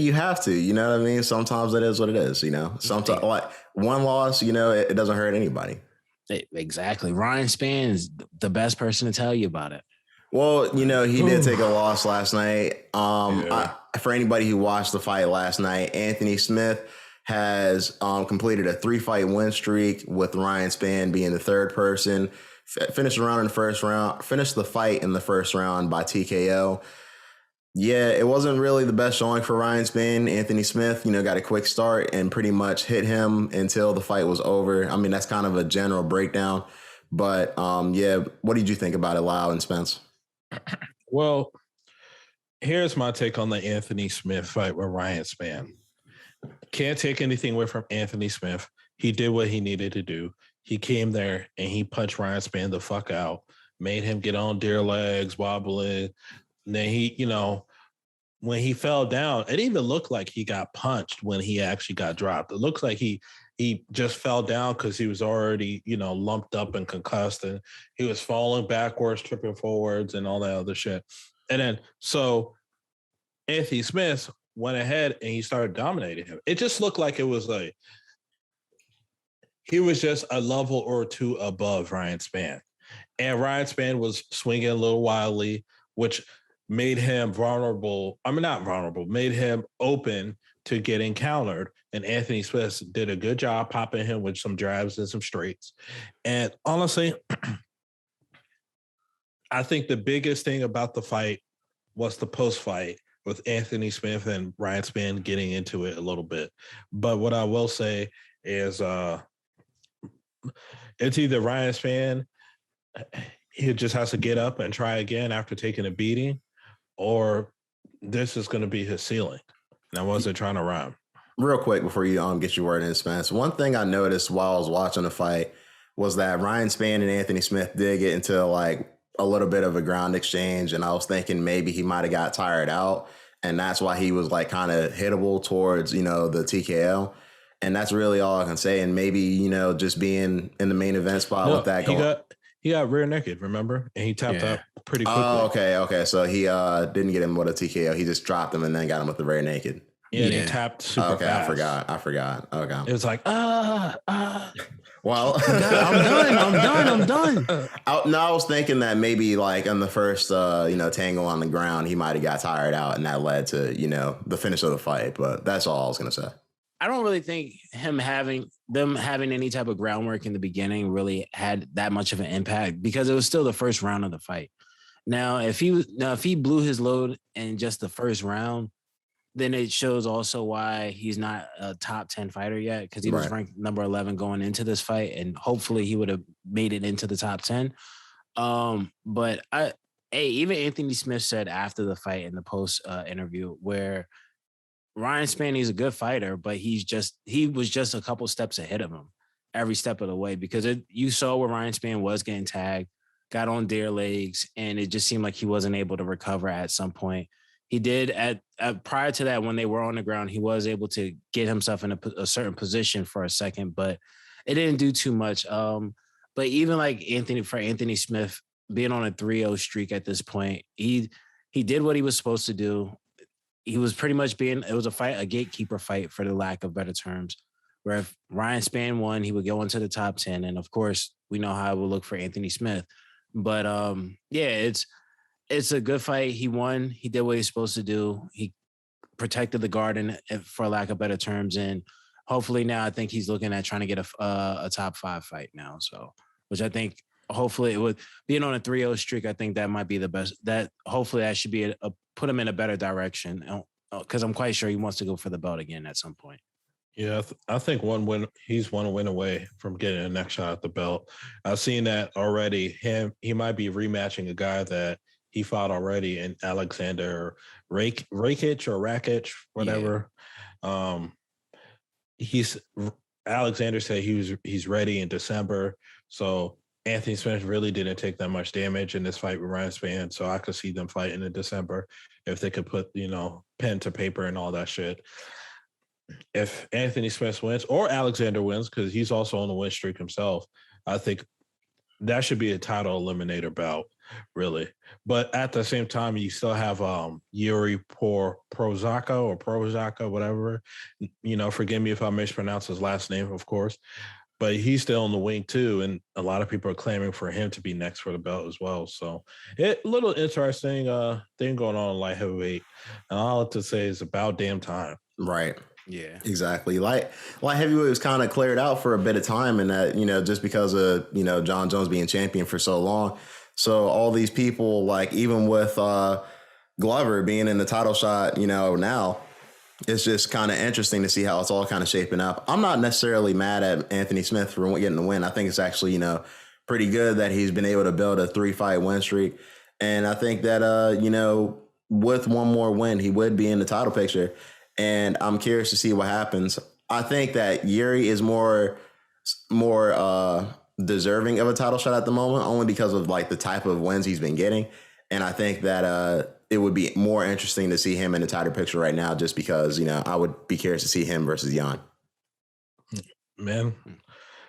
you have to. You know what I mean? Sometimes it is what it is. You know, sometimes like one loss, you know, it doesn't hurt anybody. Exactly. Ryan Spann is the best person to tell you about it. Well, you know, he did take a loss last night. For anybody who watched the fight last night, Anthony Smith has completed a 3-fight win streak with Ryan Spann being the third person. Finished the fight in the first round by TKO. Yeah, it wasn't really the best showing for Ryan Spann. Anthony Smith, you know, got a quick start and pretty much hit him until the fight was over. I mean, that's kind of a general breakdown. But yeah, what did you think about it, Lau and Spence? Well, here's my take on the Anthony Smith fight with Ryan Spann. Can't take anything away from Anthony Smith. He did what he needed to do. He came there and he punched Ryan Spann the fuck out, made him get on deer legs, wobbling. And then he, you know, when he fell down, it even looked like he got punched when he actually got dropped. It looks like he just fell down because he was already, you know, lumped up and concussed, and he was falling backwards, tripping forwards, and all that other shit. And then so Anthony Smith went ahead and he started dominating him. It just looked like it was like he was just a level or two above Ryan Spann. And Ryan Spann was swinging a little wildly, which made him vulnerable. I mean, not vulnerable, made him open to getting countered. And Anthony Smith did a good job popping him with some jabs and some straights. And honestly, I think the biggest thing about the fight was the post-fight with Anthony Smith and Ryan Spann getting into it a little bit. But what I will say is it's either Ryan Spann, he just has to get up and try again after taking a beating, or this is going to be his ceiling. And I wasn't trying to rhyme. Real quick before you get your word in, Spence, one thing I noticed while I was watching the fight was that Ryan Spann and Anthony Smith did get into like a little bit of a ground exchange, and I was thinking maybe he might have got tired out, and that's why he was like kind of hittable towards, you know, the TKO. And that's really all I can say. And maybe, you know, just being in the main event spot with that going. He got rear naked, remember? And he tapped out pretty quickly. Oh, okay. So he didn't get him with a TKO. He just dropped him and then got him with the rear naked. Yeah, and he tapped super fast. I forgot. Okay. It was like, Well, I'm done. I was thinking that maybe like in the first, you know, tangle on the ground, he might have got tired out, and that led to, you know, the finish of the fight. But that's all I was going to say. I don't really think them having any type of groundwork in the beginning really had that much of an impact, because it was still the first round of the fight. Now, if he blew his load in just the first round, then it shows also why he's not a top 10 fighter yet, because he was ranked number 11 going into this fight, and hopefully he would have made it into the top 10. But even Anthony Smith said after the fight in the post interview where Ryan Spann, he's a good fighter, but he was just a couple steps ahead of him every step of the way, because you saw where Ryan Spann was getting tagged, got on deer legs, and it just seemed like he wasn't able to recover at some point. He did prior to that, when they were on the ground, he was able to get himself in a certain position for a second, but it didn't do too much. But even like Anthony Smith being on a 3-0 streak at this point, he did what he was supposed to do. He was pretty much it was a gatekeeper fight, for the lack of better terms, where if Ryan Spann won, he would go into the top 10. And of course, we know how it will look for Anthony Smith. But it's a good fight. He won. He did what he's supposed to do. He protected the garden, for lack of better terms. And hopefully now I think he's looking at trying to get a top 5 fight now. So, which I think hopefully it would, being on a 3-0 streak, I think that might be the best. Hopefully that should be put him in a better direction, because I'm quite sure he wants to go for the belt again at some point. Yeah, I think he's one win away from getting a next shot at the belt. I've seen that already. He might be rematching a guy that he fought already in Alexander Rakic, whatever. Yeah. Alexander said he's ready in December. So Anthony Smith really didn't take that much damage in this fight with Ryan Spann. So I could see them fighting in December if they could put, you know, pen to paper and all that shit. If Anthony Smith wins or Alexander wins, because he's also on the win streak himself, I think that should be a title eliminator bout. really. But at the same time, you still have Yuri Prochazka, whatever. Forgive me if I mispronounce his last name, of course. But he's still in the wing too, and a lot of people are clamoring for him to be next for the belt as well. So, little interesting thing going on in light heavyweight, and all I have to say is about damn time. Right. Yeah, exactly. Light heavyweight was kind of cleared out for a bit of time, and that just because of John Jones being champion for so long. So all these people, like even with Glover being in the title shot, now. It's just kind of interesting to see how it's all kind of shaping up. I'm not necessarily mad at Anthony Smith for getting the win. I think it's actually, pretty good that he's been able to build a 3-fight win streak. And I think that, with one more win, he would be in the title picture. And I'm curious to see what happens. I think that Yuri is more deserving of a title shot at the moment, only because of like the type of wins he's been getting. And I think that it would be more interesting to see him in the title picture right now, just because, I would be curious to see him versus Jan. Man,